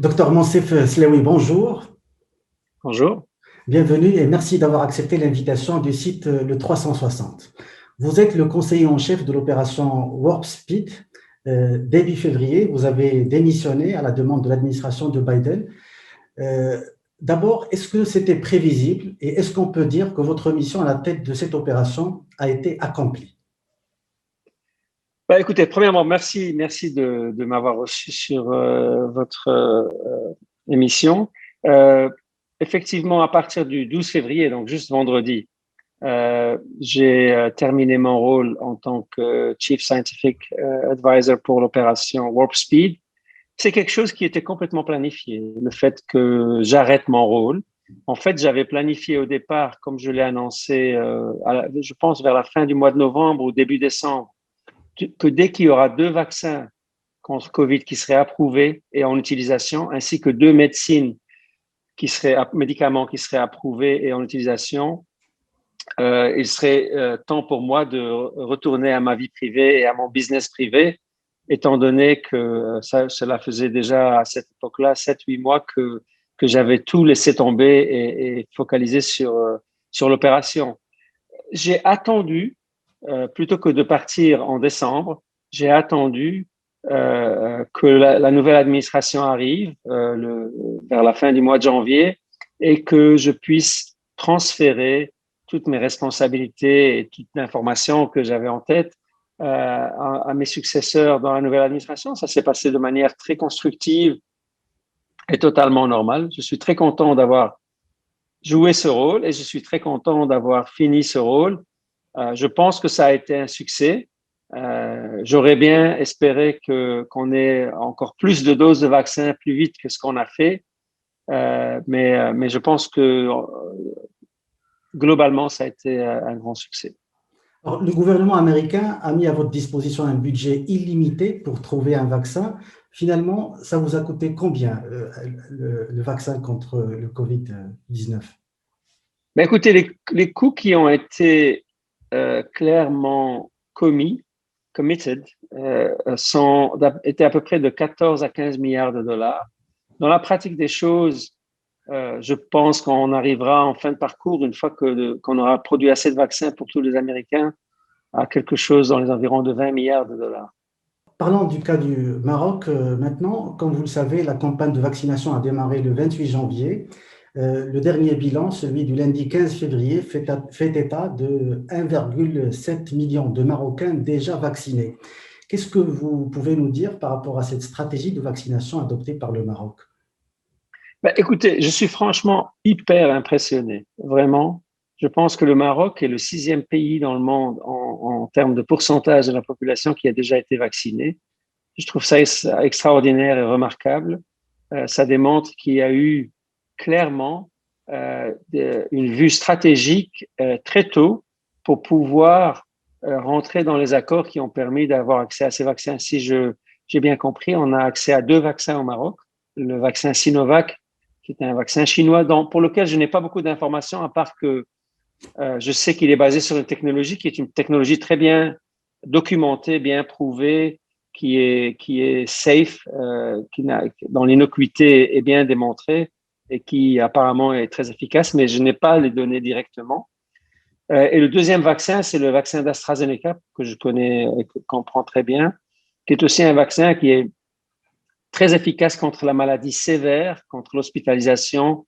Docteur Monsef Slaoui, bonjour. Bonjour. Bienvenue et merci d'avoir accepté l'invitation du site Le 360. Vous êtes le conseiller en chef de l'opération Warp Speed. Début février, vous avez démissionné à la demande de l'administration de Biden. D'abord, est-ce que c'était prévisible et est-ce qu'on peut dire que votre mission à la tête de cette opération a été accomplie? Écoutez, premièrement, merci de m'avoir reçu sur votre émission. Euh, Effectivement, à partir du 12 février, donc juste vendredi, j'ai terminé mon rôle en tant que Chief Scientific Advisor pour l'opération Warp Speed. C'est quelque chose qui était complètement planifié, le fait que j'arrête mon rôle. En fait, j'avais planifié au départ, comme je l'ai annoncé, je pense vers la fin du mois de novembre ou début décembre, que dès qu'il y aura 2 vaccins contre Covid qui seraient approuvés et en utilisation, ainsi que 2 médicaments qui seraient approuvés et en utilisation, il serait temps pour moi de retourner à ma vie privée et à mon business privé, étant donné que cela faisait déjà à cette époque-là 7-8 mois que j'avais tout laissé tomber et focalisé sur l'opération. J'ai attendu, plutôt que de partir en décembre, j'ai attendu que la nouvelle administration arrive vers la fin du mois de janvier et que je puisse transférer toutes mes responsabilités et toute l'information que j'avais en tête à mes successeurs dans la nouvelle administration. Ça s'est passé de manière très constructive et totalement normale. Je suis très content d'avoir joué ce rôle et je suis très content d'avoir fini ce rôle. Je pense que ça a été un succès. J'aurais bien espéré qu'on ait encore plus de doses de vaccins plus vite que ce qu'on a fait, mais je pense que globalement, ça a été un grand succès. Alors, le gouvernement américain a mis à votre disposition un budget illimité pour trouver un vaccin. Finalement, ça vous a coûté combien le vaccin contre le Covid-19? Écoutez, les coûts qui ont été clairement committed, étaient à peu près de 14 à 15 milliards de dollars. Dans la pratique des choses, je pense qu'on arrivera en fin de parcours, une fois qu'on aura produit assez de vaccins pour tous les Américains, à quelque chose dans les environs de 20 milliards de dollars. Parlons du cas du Maroc maintenant. Comme vous le savez, la campagne de vaccination a démarré le 28 janvier. Le dernier bilan, celui du lundi 15 février, fait état de 1,7 million de Marocains déjà vaccinés. Qu'est-ce que vous pouvez nous dire par rapport à cette stratégie de vaccination adoptée par le Maroc? Écoutez, je suis franchement hyper impressionné, vraiment. Je pense que le Maroc est le 6e pays dans le monde en termes de pourcentage de la population qui a déjà été vaccinée. Je trouve ça extraordinaire et remarquable. Ça démontre qu'il y a eu clairement une vue stratégique très tôt pour pouvoir rentrer dans les accords qui ont permis d'avoir accès à ces vaccins. Si j'ai bien compris, on a accès à 2 vaccins au Maroc. Le vaccin Sinovac, qui est un vaccin chinois pour lequel je n'ai pas beaucoup d'informations, à part que je sais qu'il est basé sur une technologie qui est une technologie très bien documentée, bien prouvée, qui est safe, dont l'innocuité est bien démontrée et qui apparemment est très efficace, mais je n'ai pas les données directement. Et le deuxième vaccin, c'est le vaccin d'AstraZeneca, que je connais et que je comprends très bien, qui est aussi un vaccin qui est très efficace contre la maladie sévère, contre l'hospitalisation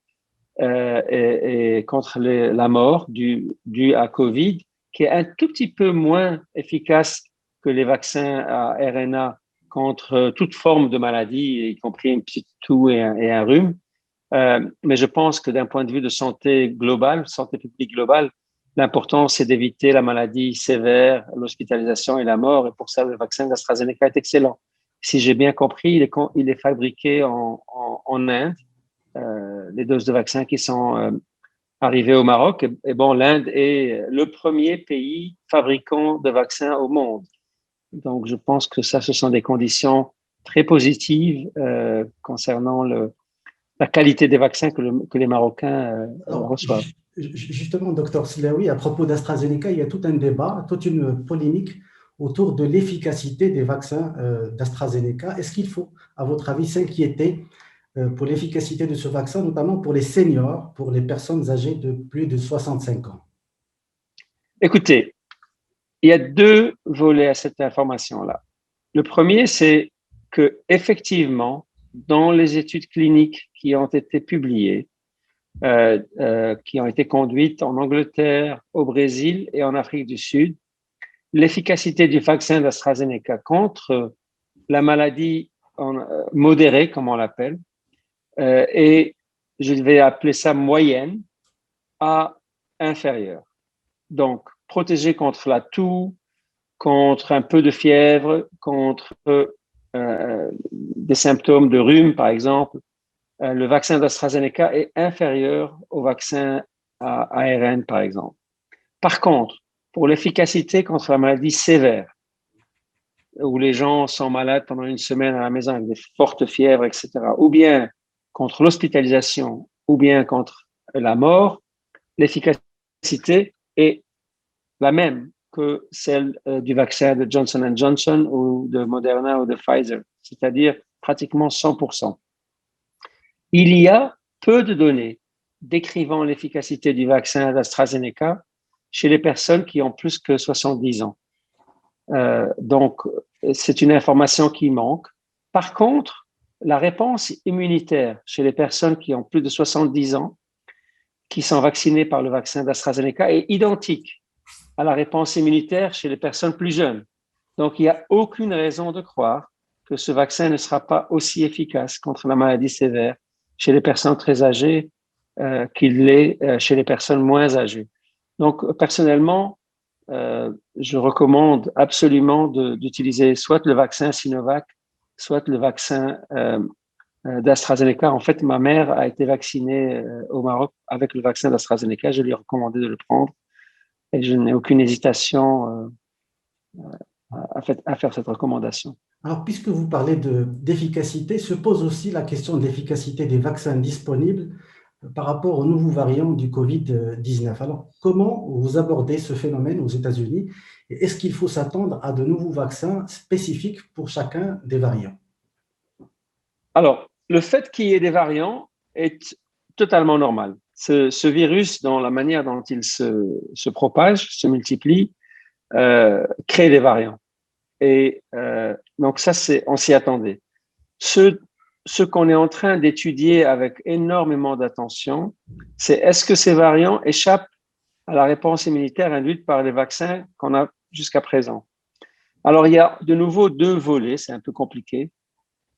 et contre la mort due à Covid, qui est un tout petit peu moins efficace que les vaccins à RNA contre toute forme de maladie, y compris une petite toux et un rhume. Mais je pense que d'un point de vue de santé globale, santé publique globale, l'important, c'est d'éviter la maladie sévère, l'hospitalisation et la mort. Et pour ça, le vaccin d'AstraZeneca est excellent. Si j'ai bien compris, il est fabriqué en Inde, les doses de vaccins qui sont arrivées au Maroc. Et bon, l'Inde est le premier pays fabricant de vaccins au monde. Donc, je pense que ça, ce sont des conditions très positives concernant la qualité des vaccins que les Marocains Alors, reçoivent. justement, docteur Slaoui, à propos d'AstraZeneca, il y a tout un débat, toute une polémique autour de l'efficacité des vaccins d'AstraZeneca. Est-ce qu'il faut, à votre avis, s'inquiéter pour l'efficacité de ce vaccin, notamment pour les seniors, pour les personnes âgées de plus de 65 ans? Écoutez, il y a deux volets à cette information-là. Le premier, c'est que effectivement, dans les études cliniques qui ont été publiées, qui ont été conduites en Angleterre, au Brésil et en Afrique du Sud, l'efficacité du vaccin d'AstraZeneca contre la maladie modérée, comme on l'appelle, est, je vais appeler ça moyenne, à inférieure. Donc, protéger contre la toux, contre un peu de fièvre, contre des symptômes de rhume, par exemple, le vaccin d'AstraZeneca est inférieur au vaccin à ARN, par exemple. Par contre, pour l'efficacité contre la maladie sévère, où les gens sont malades pendant une semaine à la maison avec des fortes fièvres, etc., ou bien contre l'hospitalisation, ou bien contre la mort, l'efficacité est la même que celle du vaccin de Johnson Johnson ou de Moderna ou de Pfizer, c'est-à-dire pratiquement 100%. Il y a peu de données décrivant l'efficacité du vaccin d'AstraZeneca chez les personnes qui ont plus que 70 ans. Donc, c'est une information qui manque. Par contre, la réponse immunitaire chez les personnes qui ont plus de 70 ans, qui sont vaccinées par le vaccin d'AstraZeneca, est identique à la réponse immunitaire chez les personnes plus jeunes. Donc, il n'y a aucune raison de croire que ce vaccin ne sera pas aussi efficace contre la maladie sévère chez les personnes très âgées qu'il l'est chez les personnes moins âgées. Donc, personnellement, je recommande absolument d'utiliser soit le vaccin Sinovac, soit le vaccin d'AstraZeneca. En fait, ma mère a été vaccinée au Maroc avec le vaccin d'AstraZeneca. Je lui ai recommandé de le prendre et je n'ai aucune hésitation à faire cette recommandation. Alors, puisque vous parlez d'efficacité, se pose aussi la question de l'efficacité des vaccins disponibles par rapport aux nouveaux variants du Covid-19. Alors, comment vous abordez ce phénomène aux États-Unis? Et est-ce qu'il faut s'attendre à de nouveaux vaccins spécifiques pour chacun des variants? Alors, le fait qu'il y ait des variants est totalement normal. Ce virus, dans la manière dont il se propage, se multiplie, crée des variants. Et donc ça, on s'y attendait. Ce qu'on est en train d'étudier avec énormément d'attention, c'est est-ce que ces variants échappent à la réponse immunitaire induite par les vaccins qu'on a jusqu'à présent. Alors, il y a de nouveau deux volets, c'est un peu compliqué.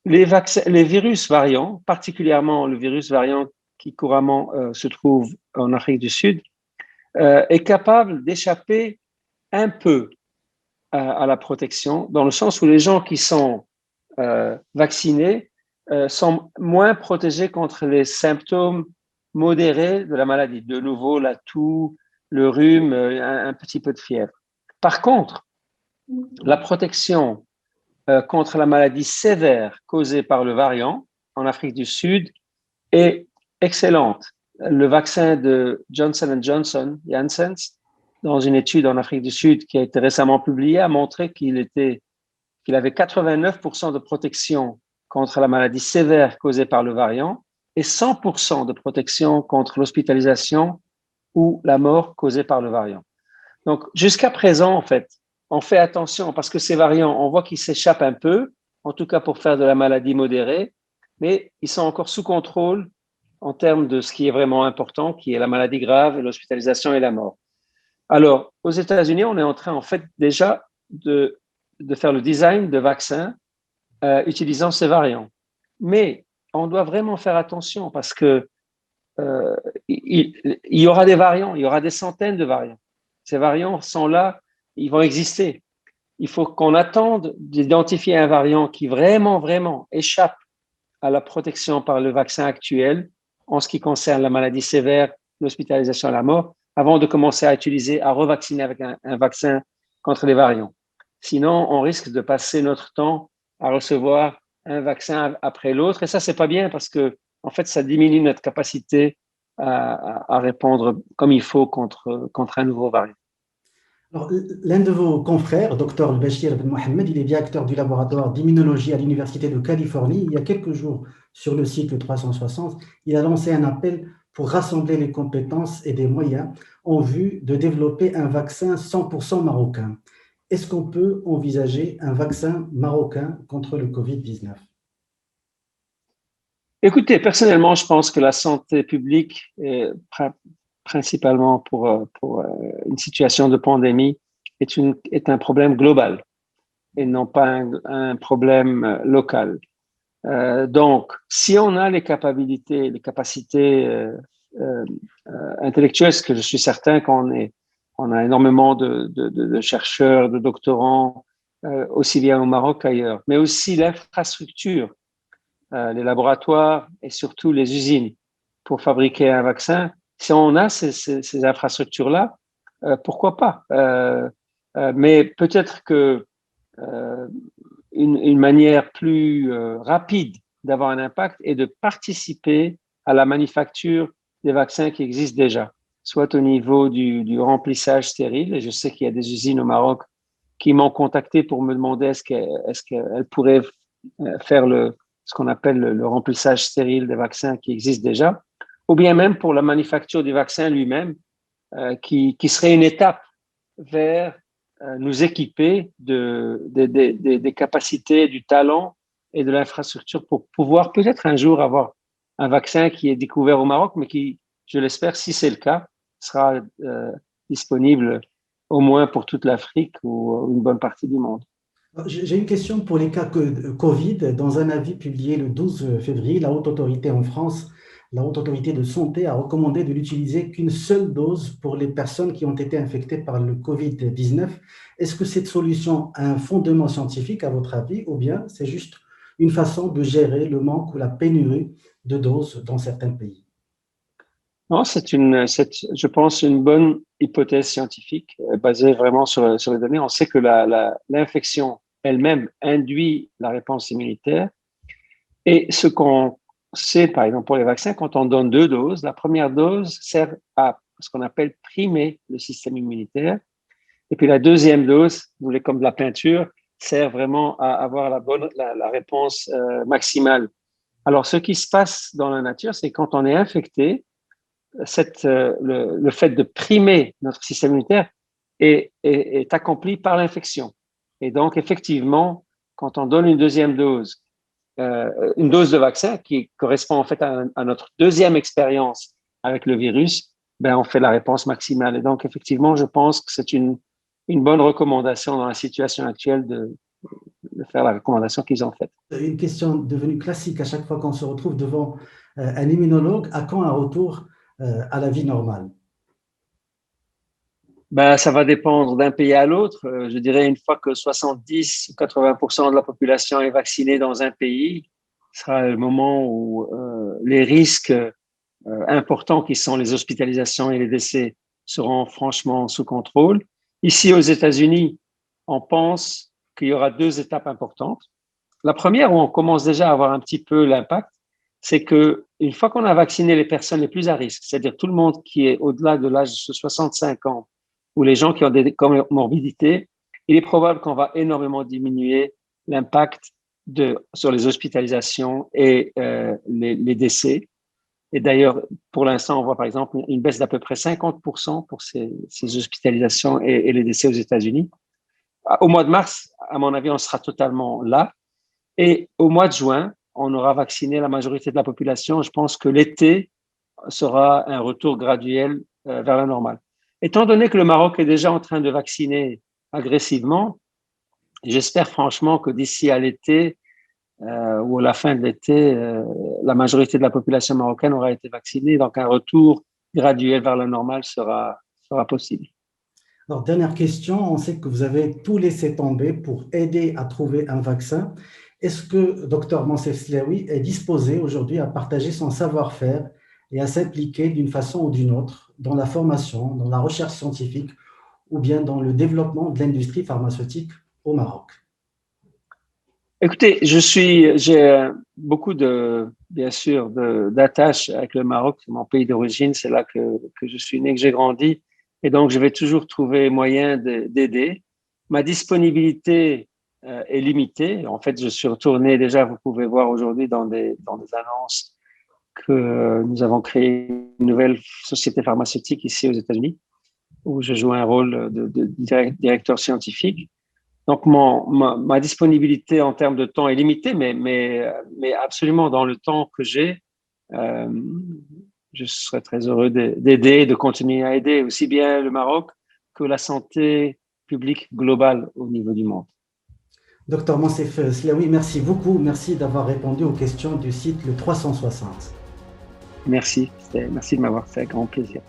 Les virus variants, particulièrement le virus variant qui couramment se trouve en Afrique du Sud, est capable d'échapper un peu à la protection, dans le sens où les gens qui sont vaccinés sont moins protégés contre les symptômes modérés de la maladie. De nouveau, la toux, le rhume, un petit peu de fièvre. Par contre, la protection contre la maladie sévère causée par le variant en Afrique du Sud est excellente. Le vaccin de Johnson Johnson, Janssen, dans une étude en Afrique du Sud qui a été récemment publiée, a montré qu'il avait 89% de protection contre la maladie sévère causée par le variant et 100% de protection contre l'hospitalisation ou la mort causée par le variant. Donc, jusqu'à présent, en fait, on fait attention parce que ces variants, on voit qu'ils s'échappent un peu, en tout cas pour faire de la maladie modérée, mais ils sont encore sous contrôle en termes de ce qui est vraiment important, qui est la maladie grave, l'hospitalisation et la mort. Alors, aux États-Unis, on est en train, en fait, déjà de faire le design de vaccins utilisant ces variants. Mais on doit vraiment faire attention parce que il y aura des variants, il y aura des centaines de variants. Ces variants sont là, ils vont exister. Il faut qu'on attende d'identifier un variant qui vraiment, vraiment échappe à la protection par le vaccin actuel en ce qui concerne la maladie sévère, l'hospitalisation et la mort, avant de commencer à revacciner avec un vaccin contre les variants. Sinon, on risque de passer notre temps à recevoir un vaccin après l'autre. Et ça, c'est pas bien parce que, en fait, ça diminue notre capacité à répondre comme il faut contre un nouveau variant. Alors, l'un de vos confrères, Dr Bachir Ben Mohamed, il est directeur du laboratoire d'immunologie à l'Université de Californie. Il y a quelques jours, sur le cycle 360, il a lancé un appel pour rassembler les compétences et des moyens en vue de développer un vaccin 100% marocain. Est-ce qu'on peut envisager un vaccin marocain contre le Covid-19? Écoutez, personnellement, je pense que la santé publique, principalement pour une situation de pandémie, est un problème global et non pas un problème local. Donc, si on a les capacités, euh, intellectuelles, ce que je suis certain on a énormément de chercheurs, de doctorants, aussi bien au Maroc qu'ailleurs, mais aussi l'infrastructure, les laboratoires et surtout les usines pour fabriquer un vaccin. Si on a ces infrastructures-là, pourquoi pas? Mais peut-être que euh, une manière plus rapide d'avoir un impact est de participer à la manufacture des vaccins qui existent déjà, soit au niveau du remplissage stérile. Et je sais qu'il y a des usines au Maroc qui m'ont contacté pour me demander est-ce qu'elles pourraient faire ce qu'on appelle le remplissage stérile des vaccins qui existent déjà, ou bien même pour la manufacture du vaccin lui-même, qui serait une étape vers nous équiper des capacités, du talent et de l'infrastructure pour pouvoir peut-être un jour avoir un vaccin qui est découvert au Maroc, mais qui, je l'espère, si c'est le cas, sera disponible au moins pour toute l'Afrique ou une bonne partie du monde. J'ai une question pour les cas Covid. Dans un avis publié le 12 février, la haute autorité en France, la haute autorité de santé a recommandé de n'utiliser qu'une seule dose pour les personnes qui ont été infectées par le Covid-19. Est-ce que cette solution a un fondement scientifique à votre avis ou bien c'est juste une façon de gérer le manque ou la pénurie de doses dans certains pays? Non, je pense, une bonne hypothèse scientifique basée vraiment sur les données. On sait que l'infection elle-même induit la réponse immunitaire. Et ce qu'on sait, par exemple, pour les vaccins, quand on donne 2 doses, la première dose sert à ce qu'on appelle primer le système immunitaire. Et puis la deuxième dose, vous voulez comme de la peinture, sert vraiment à avoir la réponse maximale. Alors, ce qui se passe dans la nature, c'est quand on est infecté, le fait de primer notre système immunitaire est accompli par l'infection. Et donc, effectivement, quand on donne une dose de vaccin qui correspond en fait à notre deuxième expérience avec le virus, ben, on fait la réponse maximale. Et donc, effectivement, je pense que c'est une bonne recommandation dans la situation actuelle de faire la recommandation qu'ils ont faite. Une question devenue classique à chaque fois qu'on se retrouve devant un immunologue, à quand un retour à la vie normale? Ben, ça va dépendre d'un pays à l'autre. Je dirais une fois que 70 ou 80% de la population est vaccinée dans un pays, ce sera le moment où les risques importants qui sont les hospitalisations et les décès seront franchement sous contrôle. Ici aux États-Unis, on pense qu'il y aura 2 étapes importantes. La première, où on commence déjà à avoir un petit peu l'impact, c'est que une fois qu'on a vacciné les personnes les plus à risque, c'est-à-dire tout le monde qui est au-delà de l'âge de 65 ans ou les gens qui ont des comorbidités, il est probable qu'on va énormément diminuer l'impact sur les hospitalisations et les décès. Et d'ailleurs, pour l'instant, on voit par exemple une baisse d'à peu près 50% pour ces hospitalisations et les décès aux États-Unis. Au mois de mars, à mon avis, on sera totalement là. Et au mois de juin, on aura vacciné la majorité de la population. Je pense que l'été sera un retour graduel vers la normale. Étant donné que le Maroc est déjà en train de vacciner agressivement, j'espère franchement que d'ici à l'été ou à la fin de l'été, la majorité de la population marocaine aura été vaccinée. Donc un retour graduel vers la normale sera possible. Alors, dernière question, on sait que vous avez tout laissé tomber pour aider à trouver un vaccin. Est-ce que Dr Moncef Slaoui est disposé aujourd'hui à partager son savoir-faire et à s'impliquer d'une façon ou d'une autre dans la formation, dans la recherche scientifique ou bien dans le développement de l'industrie pharmaceutique au Maroc? Écoutez, j'ai beaucoup bien sûr, d'attaches avec le Maroc, c'est mon pays d'origine, c'est là que je suis né, que j'ai grandi. Et donc, je vais toujours trouver moyen d'aider. Ma disponibilité est limitée. En fait, je suis retourné déjà, vous pouvez voir aujourd'hui dans des annonces que nous avons créé une nouvelle société pharmaceutique ici aux États-Unis, où je joue un rôle de directeur scientifique. Donc, ma disponibilité en termes de temps est limitée, mais absolument dans le temps que j'ai, je serais très heureux d'aider, de continuer à aider aussi bien le Maroc que la santé publique globale au niveau du monde. Docteur Monsef Slaoui, merci beaucoup. Merci d'avoir répondu aux questions du site Le 360. Merci de m'avoir fait un grand plaisir.